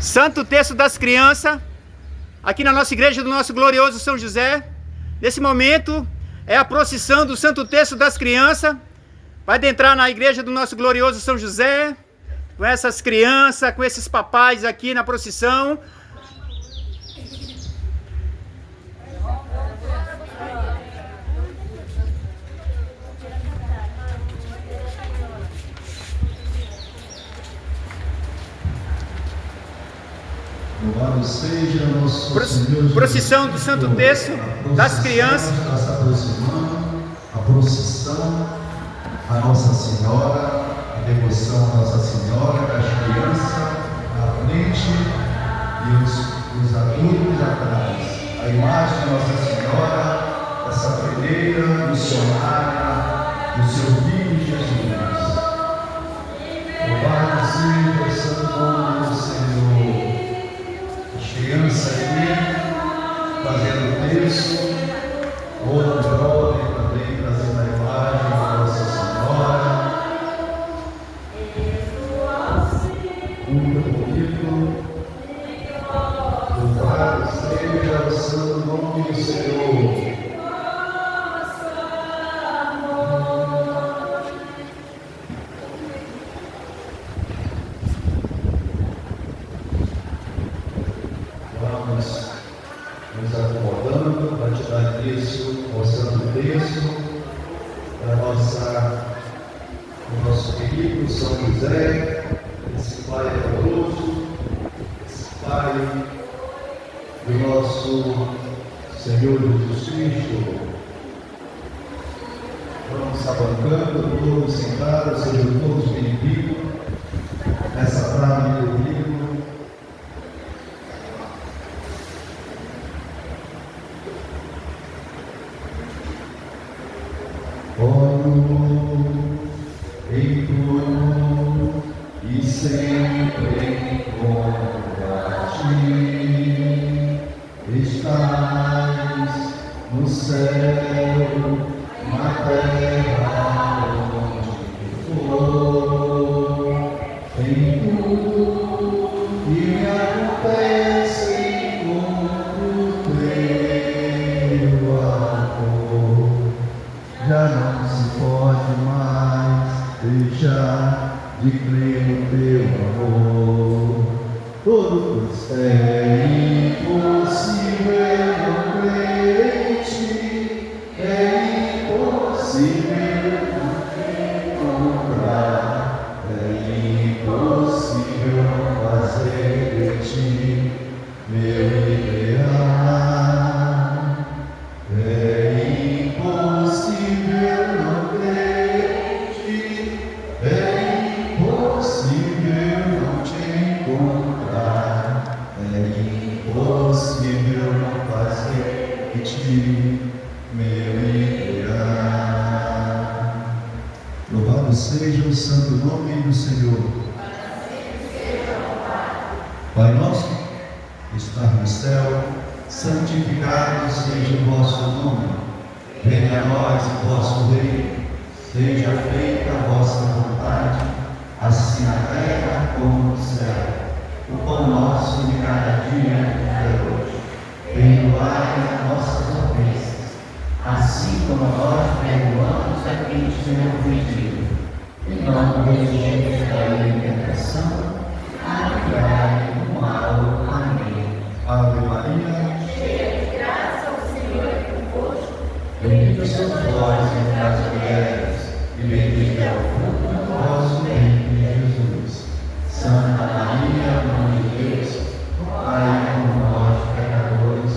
Santo Terço das Crianças, aqui na nossa igreja do nosso glorioso São José. Nesse momento é a procissão do Santo Terço das Crianças. Vai adentrar na igreja do nosso glorioso São José, com essas crianças, com esses papais aqui na procissão. Louvado seja nosso Senhor. Procissão do Santo Terço das Crianças. Está se aproximando, a procissão, a Nossa Senhora, a devoção a Nossa Senhora, das crianças à frente e os adultos atrás. A imagem de Nossa Senhora, essa freira missionária do seu Filho Jesus. Louvado seja o santo nome do Senhor. Criança aqui fazendo o terço, outro jovem também trazendo a imagem da Nossa Senhora. Muito bonito. Louvado seja o santo nome do Senhor. Nos acomodando para te dar início ao Santo Terço, o nosso querido São José, esse Pai amoroso, esse Pai do nosso Senhor Jesus Cristo. Vamos se abancando, todos sentados, sejam todos bem-vindos nessa tarde do domingo. Oro em tudo e sempre encontro ti. Estás no céu, na terra, onde for. Em tudo que me acontece, encontro teu amor. Já não se pode mais deixar de crer no teu amor. Tudo é impossível não crer em ti, é impossível não te encontrar, é impossível não fazer de ti meu ideal. É impossível não crer em ti, é impossível não te encontrar, é impossível não fazer de ti meu ideal. Louvado seja o santo nome do Senhor. Pai nosso, que está no céu, santificado seja o vosso nome. Venha a nós o vosso reino. Seja feita a vossa vontade, assim na terra como no céu. O pão nosso de cada dia é hoje. Perdoai as nossas ofensas, assim como nós perdoamos a quem nos tem ofendido. E não nos deixeis cair em tentação, livrai do mal. Amém. Ave Maria, cheia de graça, o Senhor é convosco. Bendita sois vós entre as mulheres, e bendito é o fruto do vosso ventre, Jesus. Santa Maria, Mãe de Deus, rogai por nós, pecadores,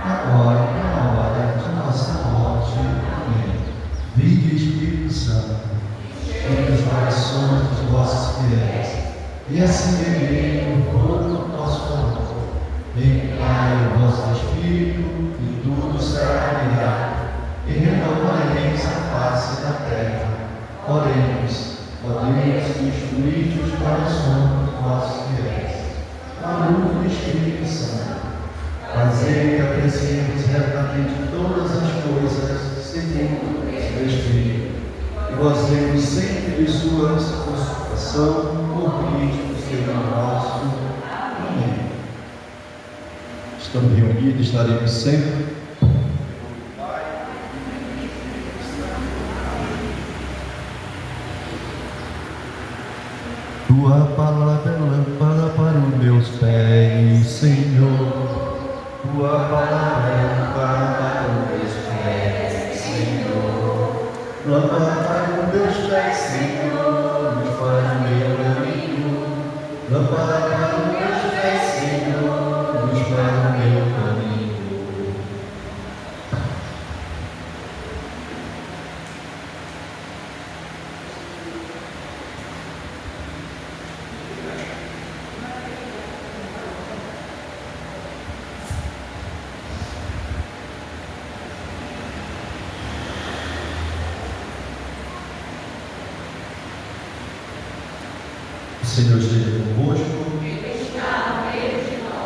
agora e na hora de nossa morte. Amém. Vinde, Espírito Santo, enche os corações dos vossos fiéis, e acendei o fogo do nosso coração. Enviai o vosso Espírito, e tudo será criado, e renovareis a face da terra. Oremos, ó Deus, que instruíste os corações dos vossos fiéis, a luz do Espírito Santo. Fazei que apreciemos retamente todas as coisas, segundo o seu Espírito, e gozemos sempre de sua consolação, por Cristo, Senhor nosso. Amém. Estamos reunidos, estaremos sempre. Tua palavra é lâmpada para os meus pés, Senhor. Tua palavra é lâmpada para os meus pés, Senhor. Lâmpada para os meus pés, Senhor, luz para o meu caminho. Lâmpada para os meus pés, Senhor, luz para o meu caminho. O Senhor esteja convosco.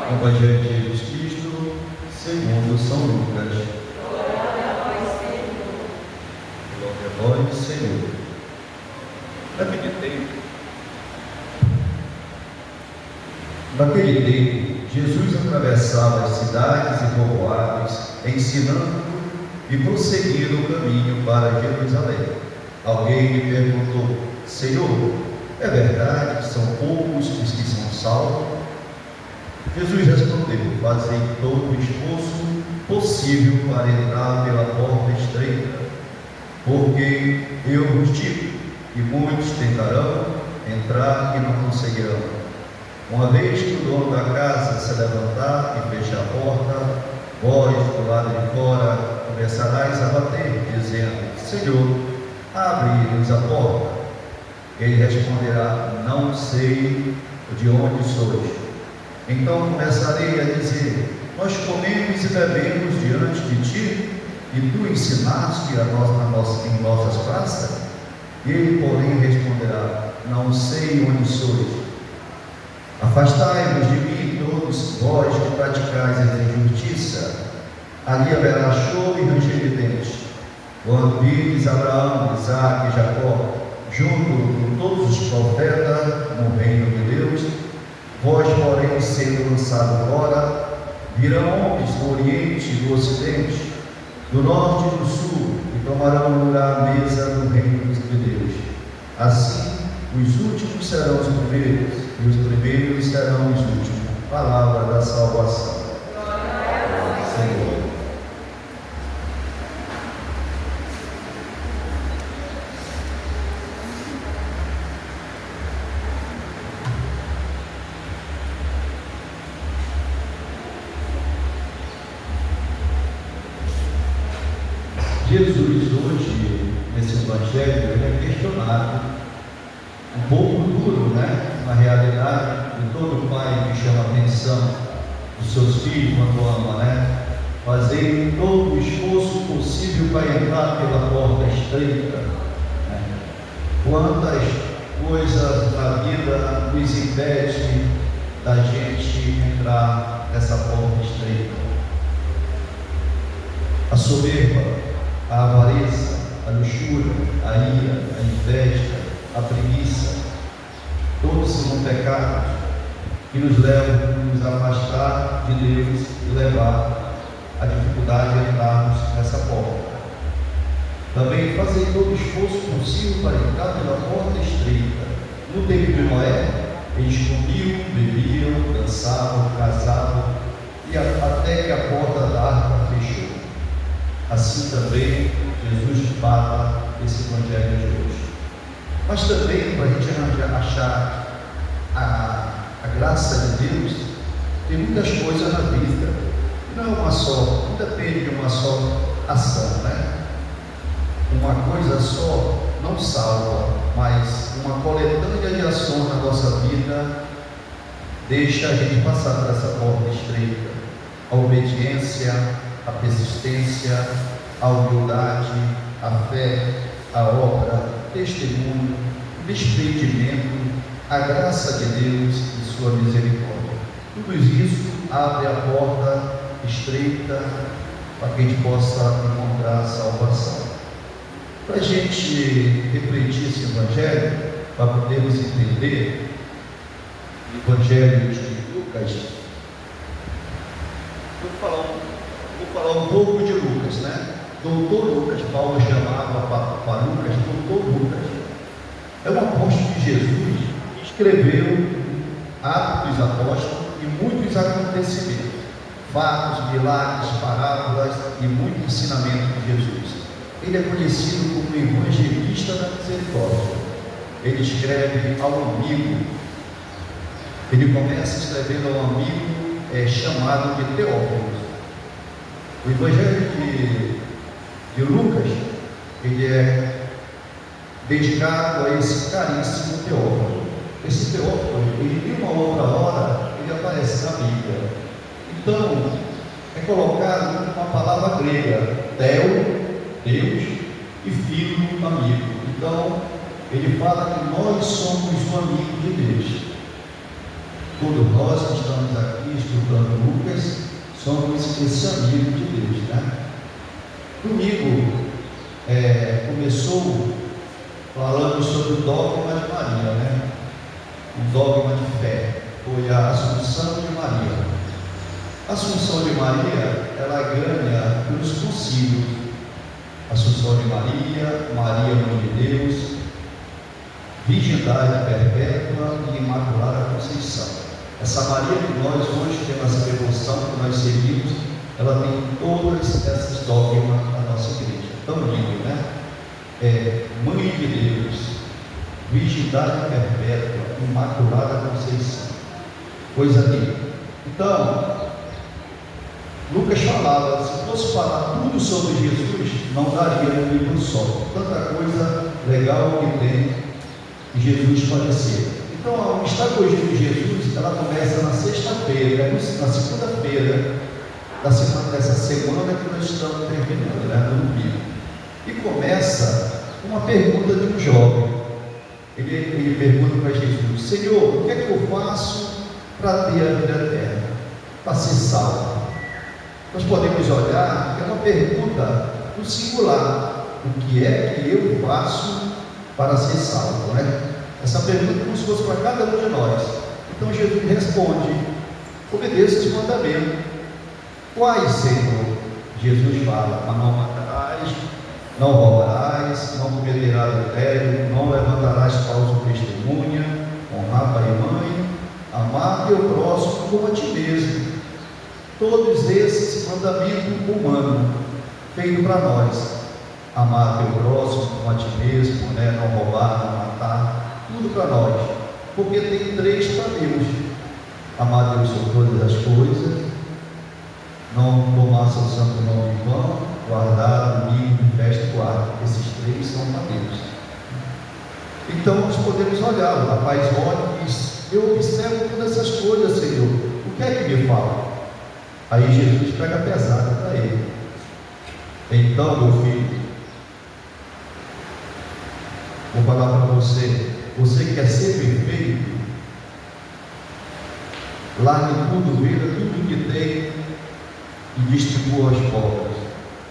O Evangelho de Jesus Cristo, segundo São Lucas. Glória a vós, Senhor. Naquele tempo, Jesus atravessava as cidades e povoados, ensinando e prosseguindo o caminho para Jerusalém. Alguém lhe perguntou: Senhor, é verdade que são poucos os que são salvos? Jesus respondeu: fazei todo o esforço possível para entrar pela porta estreita, porque eu vos digo que muitos tentarão entrar e não conseguirão. Uma vez que o dono da casa se levantar e fechar a porta, vós do lado de fora começarais a bater, dizendo: Senhor, abre-nos a porta. Ele responderá: não sei de onde sois. Então começarei a dizer: nós comemos e bebemos diante de ti, e tu ensinaste em nossas praças? Ele, porém, responderá: não sei onde sois. Afastai-vos de mim, todos vós que praticais a injustiça. Ali haverá choro e ranger de dentes, quando vires Abraão, Isaque e Jacó, junto com todos os profetas no reino de Deus. Vós, porém, sendo lançado fora, virão homens do Oriente e do Ocidente, do Norte e do Sul, e tomarão lugar à mesa no reino de Deus. Assim, os últimos serão os primeiros, e os primeiros serão os últimos. Palavra da salvação. Glória ao Senhor. Jesus, hoje, nesse Evangelho, ele é questionado, um pouco duro, né? Na realidade, de todo pai que chama a atenção dos seus filhos quando ama, né? Fazer todo o esforço possível para entrar pela porta estreita, né? Quantas coisas da vida nos impede da gente entrar nessa porta estreita? A soberba, a avareza, a luxúria, a ira, a inveja, a preguiça, todos são pecados que nos levam a nos afastar de Deus e levar a dificuldade de entrarmos nessa porta. Também fazer todo o esforço possível para entrar pela porta estreita. No tempo de Noé, eles comiam, bebiam, dançavam, casavam, e até que a porta da arca fechou. Assim também Jesus fala esse Evangelho de hoje. Mas também, para a gente achar a graça de Deus, tem muitas coisas na vida. Não é uma só, não depende de uma só ação, né? Uma coisa só não salva, mas uma coletânea de ações na nossa vida deixa a gente passar por essa porta estreita. A obediência, a persistência, a humildade, a fé, a obra, o testemunho, o desprendimento, a graça de Deus e sua misericórdia. Tudo isso abre a porta estreita para que a gente possa encontrar a salvação. Para a gente refletir esse Evangelho, para podermos entender o Evangelho de Lucas, Vou falar um pouco de Lucas, né? Doutor Lucas, Paulo chamava para Lucas, Doutor Lucas. É um apóstolo de Jesus que escreveu Atos dos Apóstolos e muitos acontecimentos, fatos, milagres, parábolas e muito ensinamento de Jesus. Ele é conhecido como evangelista da misericórdia. Ele escreve ao amigo. Ele começa escrevendo ao amigo chamado de Teófilo. O evangelho de Lucas, ele é dedicado a esse caríssimo Teófilo. Esse Teófilo, ele de uma outra hora, ele aparece na Bíblia. Então, é colocado uma palavra grega, Theo, Deus, e filho, amigo. Então, ele fala que nós somos um amigo de Deus. Todos nós que estamos aqui estudando Lucas, somos esse amigo de Deus, né? Domingo começou falando sobre o dogma de Maria, né? Um dogma de fé, foi a Assunção de Maria. A Assunção de Maria, ela ganha pelos concílios. Assunção de Maria, Maria Mãe de Deus, Virgindade Perpétua e Imaculada Conceição. Essa Maria que nós hoje temos essa devoção que nós seguimos, ela tem todas essas dogmas da nossa igreja. Tão lindo, né? Mãe de Deus, Virgindade Perpétua, Imaculada Conceição. Coisa linda. Então, Lucas falava, se fosse falar tudo sobre Jesus, não daria um livro só. Tanta coisa legal que tem que Jesus faleceu. Então, a estagogia de Jesus, ela começa na sexta-feira, na segunda-feira dessa semana que nós estamos terminando, né, no domingo. E começa uma pergunta de um jovem. Ele pergunta para Jesus: Senhor, o que é que eu faço para ter a vida eterna, para ser salvo? Nós podemos olhar que é uma pergunta no singular: o que é que eu faço para ser salvo, né? Essa pergunta é como se fosse para cada um de nós. Então Jesus responde: obedeça os mandamentos. Quais, Senhor? Jesus fala: não matarás, não roubarás, não cometerás adultério, não levantarás falso testemunha, honrar pai e mãe, amar teu próximo como a ti mesmo. Todos esses mandamentos humanos feitos para nós. Amar teu próximo como a ti mesmo, né? Não roubar, não matar, tudo para nós, porque tem três para Deus: amar Deus sobre todas as coisas, não tomar seu santo nome em vão, guardar domingo, festa e guarda. Esses três são para Deus. Então nós podemos olhar, o rapaz olha e diz: eu observo todas essas coisas, Senhor, o que é que me fala? Aí Jesus pega pesado para ele: então, meu filho, vou falar para você, você quer ser perfeito? Largue tudo, venda tudo que tem e distribua aos pobres,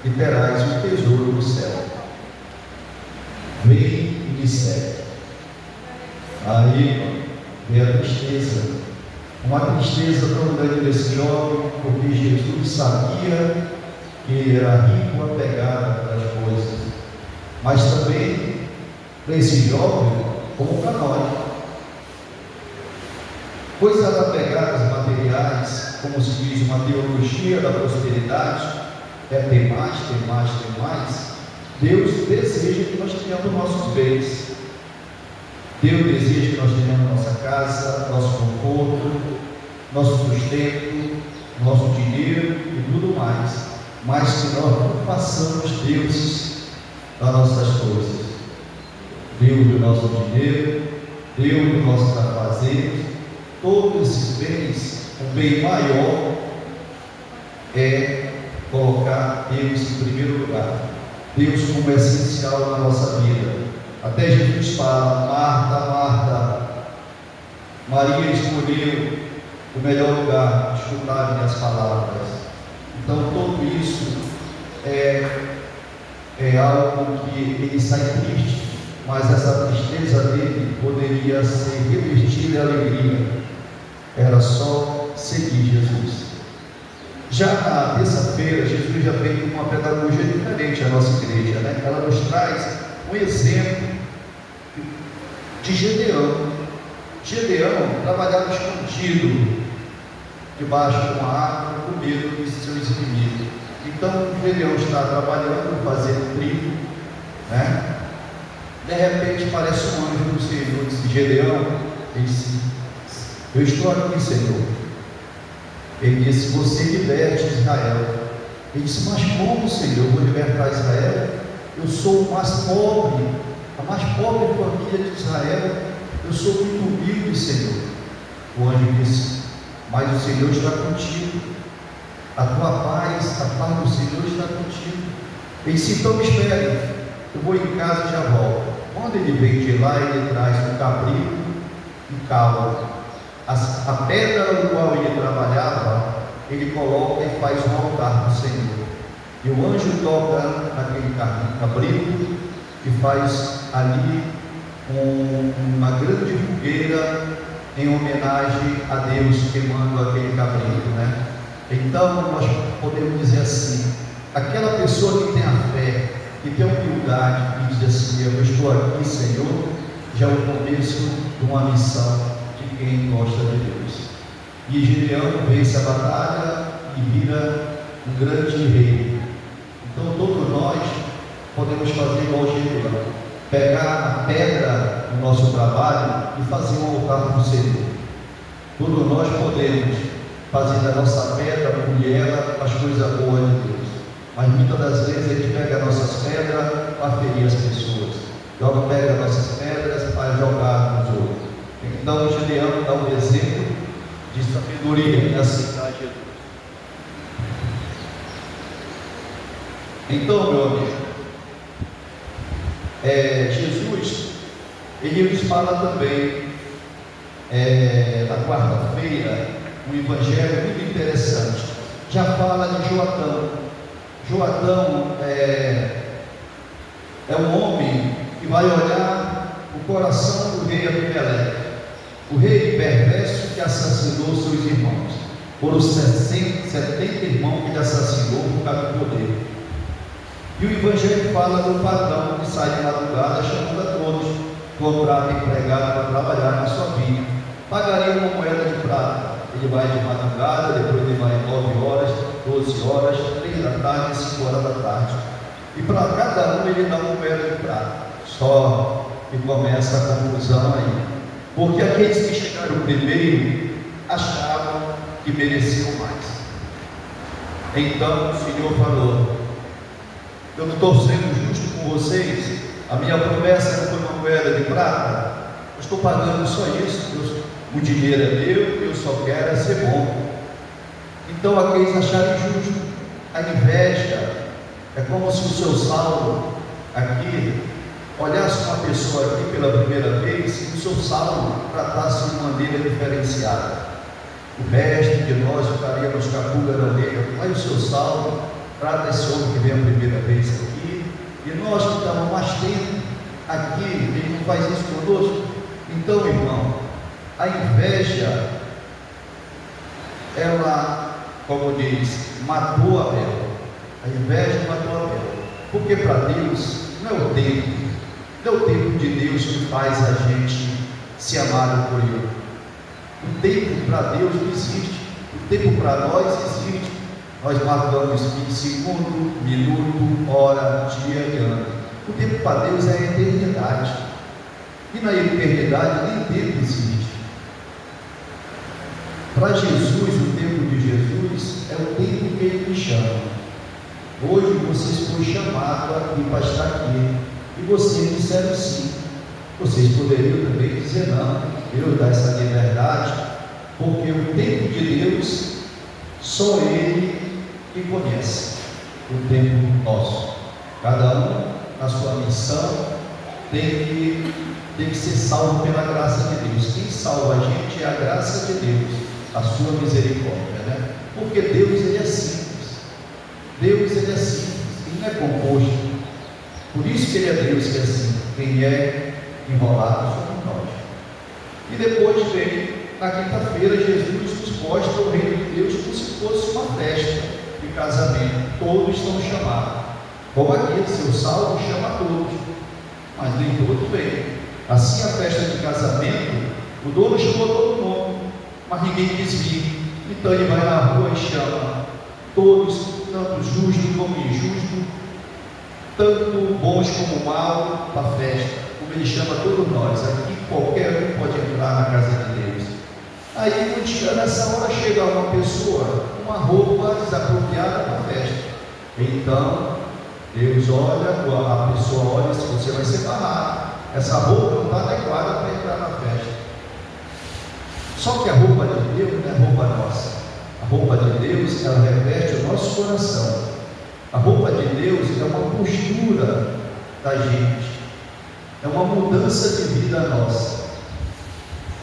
e terás um tesouro no céu. Vem e me segue. Aí vem a tristeza, uma tristeza tão grande desse jovem, porque Jesus sabia que ele era rico, apegado às coisas, mas também para esse jovem, como para nós, coisas apegadas materiais, como se diz, uma teologia da prosperidade, é ter mais, ter mais, ter mais. Deus deseja que nós tenhamos nossos bens. Deus deseja que nós tenhamos nossa casa, nosso conforto, nosso sustento, nosso dinheiro e tudo mais, mas que nós não façamos deuses das nossas coisas. Deus do nosso dinheiro, Deus do nosso trabalho, todos esses bens, o bem maior é colocar Deus em primeiro lugar. Deus como essencial na nossa vida. Até Jesus fala: Marta, Marta, Maria escolheu o melhor lugar, escutar minhas palavras. Então tudo isso é algo que ele sai triste, mas essa tristeza dele poderia ser revertida em alegria. Era só seguir Jesus. Já na terça-feira, Jesus já veio com uma pedagogia diferente à nossa igreja, né? Ela nos traz um exemplo de Gedeão. Gedeão trabalhava escondido, debaixo de uma árvore, com medo de seus inimigos. Então, Gedeão está trabalhando, fazendo trigo, né? De repente, parece um anjo do Senhor, disse: Gedeão, ele disse: eu estou aqui, Senhor. Ele disse: você liberte Israel. Ele disse: mas como, Senhor, eu vou libertar Israel? Eu sou o mais pobre, a mais pobre família de Israel. Eu sou muito humilde, Senhor. O anjo disse: mas o Senhor está contigo. A tua paz, a paz do Senhor está contigo. Ele disse: então me espere, eu vou em casa e já volto. Quando ele vem de lá, ele traz um cabrito e caldo. A pedra no qual ele trabalhava, ele coloca e faz um altar do Senhor. E o anjo toca naquele cabrito e faz ali uma grande fogueira em homenagem a Deus, queimando aquele cabrito, né? Então nós podemos dizer assim: aquela pessoa que tem a fé, que tem a humildade, e diz assim: eu estou aqui, Senhor, já é o começo de uma missão de quem gosta de Deus. E Gedeão vence a batalha e vira um grande rei. Então todos nós podemos fazer igual Gedeão, pegar a pedra no nosso trabalho e fazer um altar para o Senhor. Todos nós podemos fazer da nossa pedra, polir ela, as coisas boas de Deus. Mas muitas das vezes a gente pega as nossas pedras para ferir as pessoas, pega as nossas pedras para jogar nos outros. Então Gedeão dá um exemplo de sabedoria e aceitar Jesus. Então, meu amigo, Jesus, ele nos fala também na quarta-feira um evangelho muito interessante. Já fala de Joatão. Joatão é um homem que vai olhar o coração do rei Abimeleque, o rei perverso que assassinou seus irmãos. Foram 70 irmãos que ele assassinou por causa do poder. E o evangelho fala do patrão que sai de madrugada chamando a todos: contrata empregado para trabalhar na sua vinha, pagaria uma moeda de prata. Ele vai de madrugada, depois ele vai 9 horas, 12 horas, 3 da tarde, 5 horas da tarde. E para cada um ele dá uma moeda de prata. Só que começa a confusão aí. Porque aqueles que chegaram primeiro achavam que mereciam mais. Então o Senhor falou: eu não estou sendo justo com vocês. A minha promessa não foi uma moeda de prata. Eu estou pagando só isso. O dinheiro é meu, eu só quero ser bom. Então aqueles acharem justo. A inveja é como se o seu Saulo aqui olhasse uma pessoa aqui pela primeira vez e o seu Saulo tratasse de maneira diferenciada. O resto de nós ficaríamos com a pulga na orelha. Mas o seu Saulo trata esse homem que vem a primeira vez aqui, e nós que estamos mais tempo aqui, ele não faz isso conosco. Então, irmão, a inveja, ela, como diz, matou Abel. A inveja matou Abel. Porque para Deus não é o tempo de Deus que faz a gente se amar por Ele. O tempo para Deus não existe. O tempo para nós existe. Nós marcamos segundo, minuto, hora, dia e ano. O tempo para Deus é a eternidade. E na eternidade nem tempo existe. Para Jesus, o tempo de Jesus é o tempo que Ele me chama. Hoje vocês foram chamados aqui para estar aqui. E vocês disseram sim. Vocês poderiam também dizer não. Eu dar essa liberdade, porque o tempo de Deus, só Ele que conhece. O tempo nosso. Cada um na sua missão tem que ser salvo pela graça de Deus. Quem salva a gente é a graça de Deus, a sua misericórdia, né? Porque Deus, Ele é simples. Deus, Ele é simples, Ele não é composto. Por isso que Ele é Deus que é simples. Quem é enrolado somos nós. E depois vem, na quinta-feira, Jesus nos mostra o reino de Deus como se fosse uma festa. casamento, todos são chamados. Como aqui, seu salvo chama todos, mas nem todos vêm. Assim, a festa de casamento, o dono chamou todo mundo, mas ninguém quis vir. Então ele vai na rua e chama todos, tanto justo como injusto, tanto bons como mal, para a festa, como ele chama todos nós. Aqui qualquer um pode entrar na casa de Deus. Aí, nessa hora, chega uma pessoa com uma roupa desapropriada para a festa. Então, Deus olha, a pessoa olha, se você vai ser barrado. Essa roupa não está adequada para entrar na festa. Só que a roupa de Deus não é roupa nossa. A roupa de Deus, ela reveste o nosso coração. A roupa de Deus é uma postura da gente. É uma mudança de vida nossa.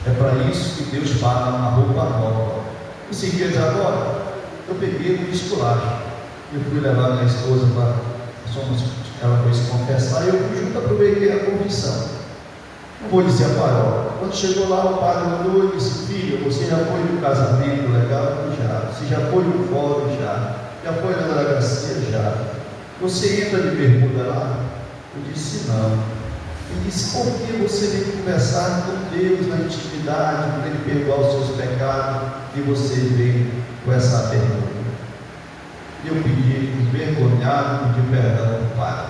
É para isso que Deus fala uma roupa nova. Esses dias agora, eu peguei um esculacho. Eu fui levar minha esposa para... ela foi se confessar e eu fui junto, aproveitei a confissão. Não vou dizer a paróquia. Quando chegou lá, o padre mandou e disse: filho, você já foi no casamento legal? Já. Você já foi no fórum? Já foi na delegacia? Já. Você entra de bermuda lá? Eu disse: não. Ele disse: por que você vem conversar com Deus na intimidade, para Ele perdoar os seus pecados, e você vem com essa bermuda? Eu pedi, envergonhado, pedi perdão ao Pai.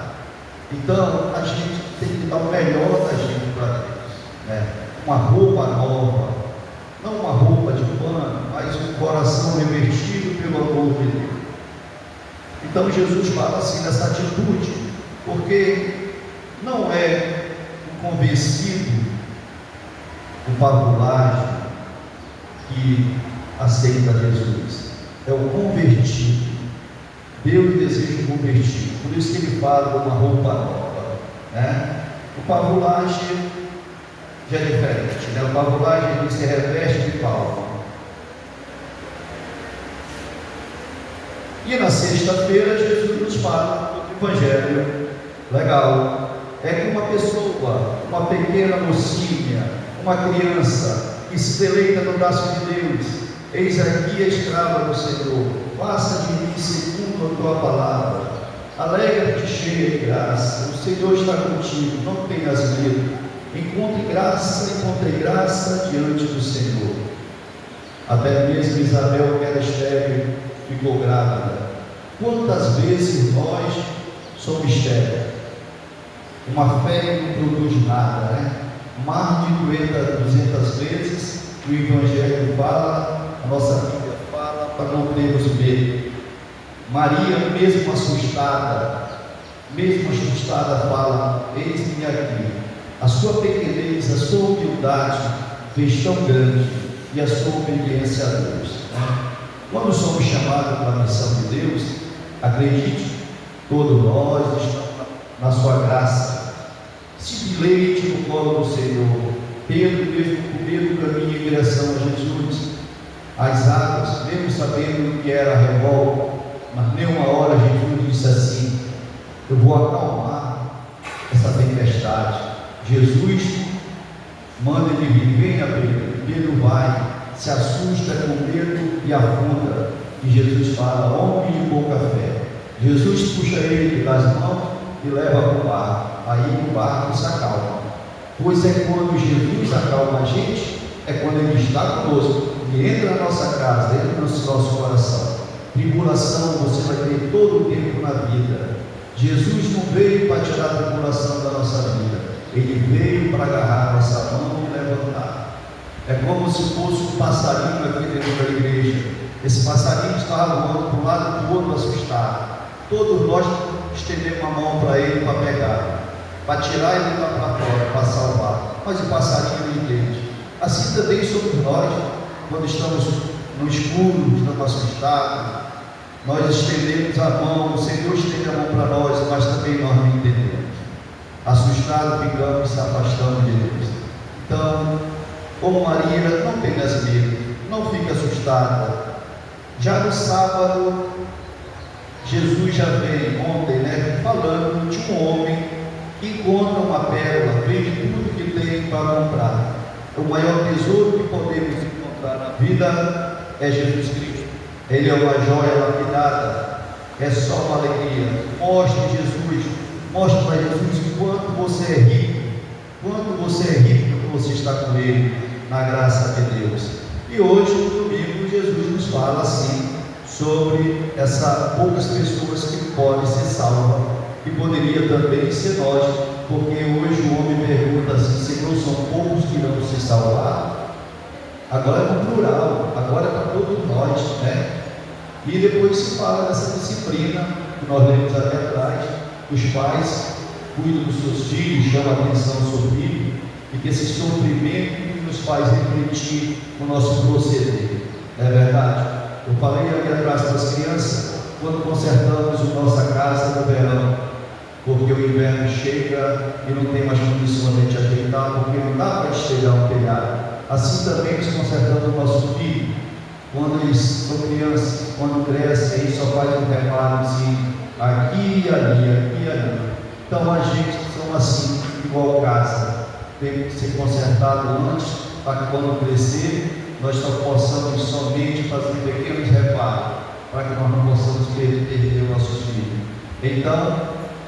Então, a gente tem que dar o melhor da gente para Deus, né? Uma roupa nova, não uma roupa de pano, mas um coração revestido pelo amor de Deus. Então, Jesus fala assim nessa atitude, porque não é o convencido, o pavulagem que aceita Jesus, é o convertido. Deus deseja um convertido, por isso que ele fala de uma roupa nova, né? O pavulagem já é diferente, né? O pavulagem ele se reveste de palma. E na sexta-feira Jesus nos fala do Evangelho. Legal, é que uma pessoa, uma pequena mocinha, uma criança que se deleita no braço de Deus. Eis aqui a escrava do Senhor, faça de mim segundo a tua palavra. Alegra-te cheia de graça, o Senhor está contigo, não tenhas medo. Encontre graça diante do Senhor. Até mesmo Isabel, que era estéril, ficou grávida. Quantas vezes nós somos estéreis? Uma fé que não produz nada, né? Mais de 200 vezes o Evangelho fala, a nossa Bíblia fala, para não termos medo. Maria, mesmo assustada, fala: eis-me aqui. A sua pequenez, a sua humildade fez tão grande, e a sua obediência a Deus, né? Quando somos chamados para a missão de Deus, acredite, todos nós estamos na sua graça. Se deleite no colo do Senhor. Pedro, mesmo com medo, caminha em direção a Jesus. As águas, mesmo sabendo que era revolta, mas nenhuma hora Jesus disse assim: eu vou acalmar essa tempestade. Jesus manda ele vir: venha Pedro. Pedro vai, se assusta com medo e afunda. E Jesus fala: homem de pouca fé. Jesus puxa ele pelas mãos e leva para o barco. Aí o barco se acalma. Pois é quando Jesus acalma a gente, é quando Ele está conosco, e entra na nossa casa, entra no nosso coração. Tribulação você vai ter todo o tempo na vida. Jesus não veio para tirar a tribulação da nossa vida, Ele veio para agarrar nossa mão e levantar. É como se fosse um passarinho aqui dentro da igreja. Esse passarinho estava voando para um lado e para o outro, assustado. Todos nós estendemos a mão para ele para pegar, para tirar ele lá para fora, para salvar. Mas o passarinho não entende. Assim também somos nós, quando estamos no escuro, estamos assustados. Nós estendemos a mão, o Senhor estende a mão para nós, mas também nós não entendemos. Assustados ficamos e se afastamos de Deus. Então, como Maria, não tenhas medo, não fique assustada. Já no sábado, Jesus já veio ontem, né, falando de um homem que encontra uma pérola, vende tudo que tem para comprar. O maior tesouro que podemos encontrar na vida é Jesus Cristo. Ele é uma joia lapidada, é só uma alegria. Mostre Jesus, mostre para Jesus o quanto você é rico, quanto você é rico, porque você está com Ele, na graça de Deus. E hoje, no domingo, Jesus nos fala assim, sobre essas poucas pessoas que podem ser salvas, que poderia também ser nós, porque hoje o homem pergunta assim: Senhor, são poucos que irão se salvar? Agora é no plural, agora é para todos nós, né? E depois se fala dessa disciplina que nós lemos ali atrás. Os pais cuidam dos seus filhos, chamam a atenção do seu filho, e que esse sofrimento nos faz refletir o nosso proceder. Não é verdade? Eu falei ali atrás para as crianças, quando consertamos a nossa casa no verão, porque o inverno chega e não tem mais condições de a gente ajeitar, porque não dá para esteirar um telhado. Assim também nós consertamos o nosso filho. Quando eles são crianças, quando crescem, aí só faz um reparozinho aqui e ali. Então a gente são assim, igual casa, tem que ser consertado antes, para que quando crescer, nós só possamos somente fazer pequenos reparos, para que nós não possamos perder nossos filhos. Então,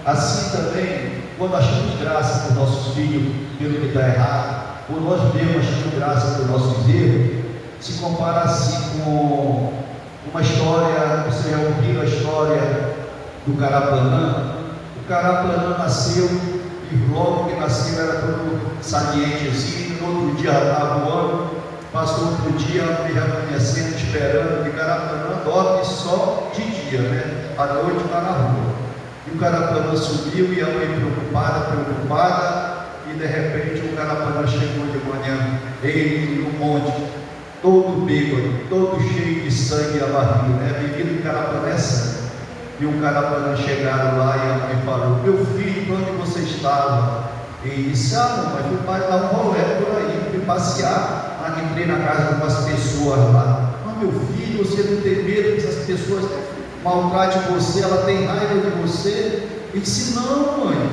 assim também, quando achamos graça por nossos filhos, pelo que está errado, por nós mesmos achando graça por nossos erros, se compara assim com uma história. Você já ouviu a história do Carapanã? O Carapanã nasceu, e logo que nasceu era todo salientezinho, no outro dia já estava voando, passou outro dia, já amanhecendo, esperando, e Carapanã dorme só de dia, né? À noite está na rua. E o Carapanã subiu, e a mãe preocupada, e de repente o Carapanã chegou de manhã, ele no monte, todo bêbado, todo cheio de sangue a barriga, né? Bebido de Carapanã é sangue. E o Carapanã chegaram lá, e a mãe falou: meu filho, onde você estava? Ele disse: mamãe, meu pai dar um rolê por aí, fui passear, entrei na casa de umas pessoas lá. Mas meu filho, você não tem medo que essas pessoas maltratem você, ela tem raiva de você? Ele disse: não, mãe,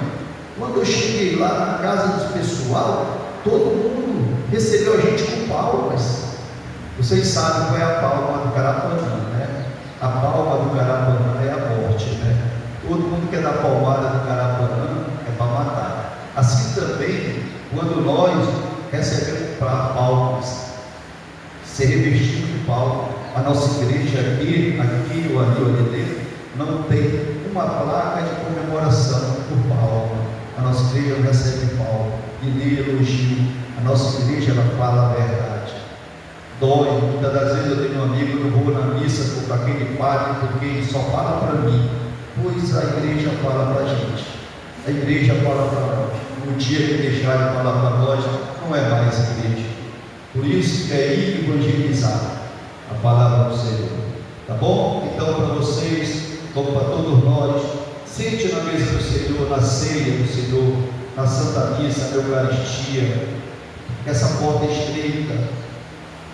quando eu cheguei lá na casa do pessoal, todo mundo recebeu a gente com palmas. Vocês sabem qual é a palma do Carapanã, né? A palma do Carapanã é a morte, né? Todo mundo quer dar palmada do Carapanã é para matar. Assim também, quando nós recebemos palmas, ser revestido de palma, a nossa igreja aqui ou ali dentro, não tem uma placa de comemoração por palma. A nossa igreja não recebe palma e nem elogio. A nossa igreja, ela fala a verdade. Dói, muitas das vezes eu tenho um amigo, eu vou na missa com aquele padre, porque ele só fala para mim, pois a igreja fala para a gente, a igreja fala para nós. No dia que deixar de falar para nós, não é mais igreja. Por isso que é ir evangelizar a palavra do Senhor, tá bom? Então, para vocês, como para todos nós, sente na mesa do Senhor, na ceia do Senhor, na Santa Missa, na Eucaristia, essa porta estreita.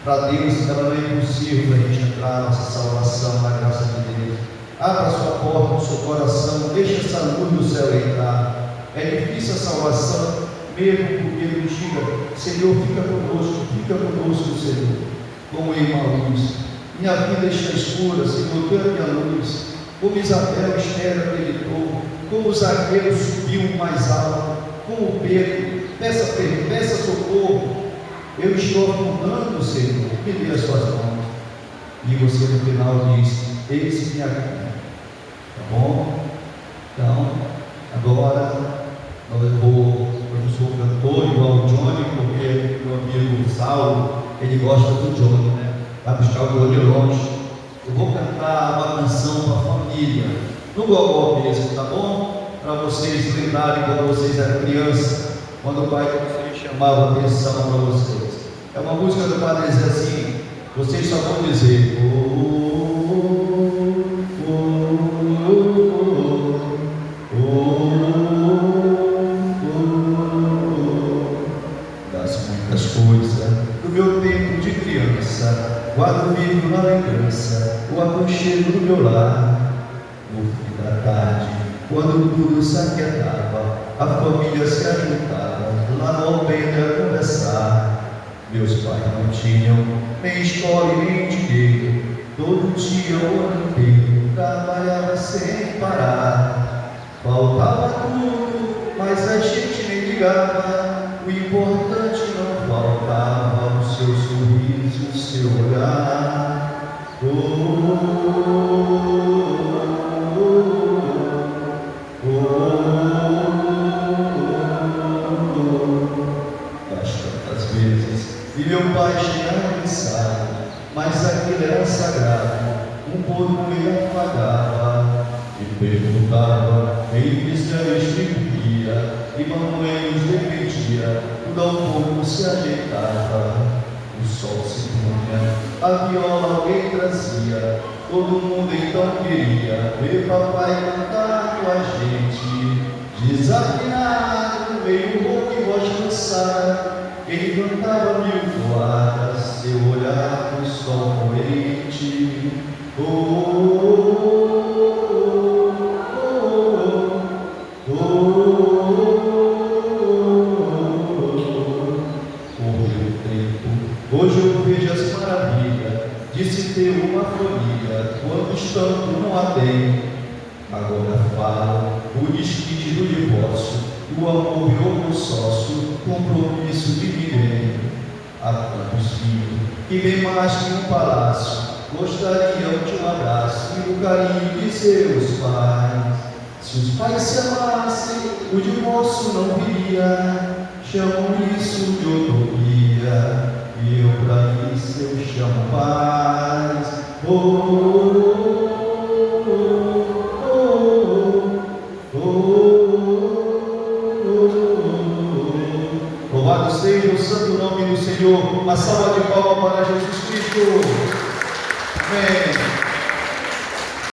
Para Deus, ela não é impossível a gente entrar na nossa salvação, na graça de Deus. Abra a sua porta no seu coração, deixa essa luz do céu entrar. É difícil a salvação, mesmo porque ele diga: Senhor, fica conosco, Senhor, como em uma luz. Minha vida está escura, Senhor, tu é a minha luz. Como Isabel Esther acreditou, como Zaqueu subiu mais alto, como Pedro, peça socorro. Eu estou afundando, Senhor, me dê as suas mãos. E você no final diz: eis-me aqui. Tá bom? Então, agora eu sou cantor igual o Johnny, porque meu amigo Saulo, ele gosta do Johnny, né? Vai buscar o Johnny longe. Eu vou cantar uma canção para a família, no gogó mesmo, tá bom? Para vocês lembrarem quando vocês eram crianças, quando o pai de vocês chamava atenção para vocês. É uma música do Padre Zezinho, vocês só vão dizer: das muitas coisas do meu tempo de criança, guardo vivo na lembrança o aconchego do meu lar. No fim da tarde, quando tudo se aquietava, a família se ajuntava lá no alpendre a conversar. Meus pais não tinham nem escola e nem dinheiro, todo dia Faltava tudo, mas a gente nem ligava. O importante não faltava, o seu sorriso, o seu olhar. Das tantas vezes vi meu pai chegar no ensaio, mas aquilo era sagrado, um pouco me afagava. E perguntava, ele estranhos me comia, e mamoeiros repetia, tudo ao pouco se ajeitava. O sol se punha, a viola alguém trazia, todo mundo então queria ver papai cantar com a gente. Desafinado, meio rouco e voz cansada, ele cantava mil toadas, seu olhar no sol poente. Hoje eu vejo as maravilhas de se ter uma família, quantos tanto não a tem. Agora fala o desquite do divórcio, o amor virou meu sócio, compromisso de ninguém. Há tantos filhos que bem mais que um palácio gostariam de um abraço e o carinho de seus pais. Se os pais se amassem, o divórcio não viria. Chamam isso de utopia, e eu pra isso eu chamo paz. Louvado seja o santo nome do Senhor. Uma salva de palmas para Jesus Cristo. Amém.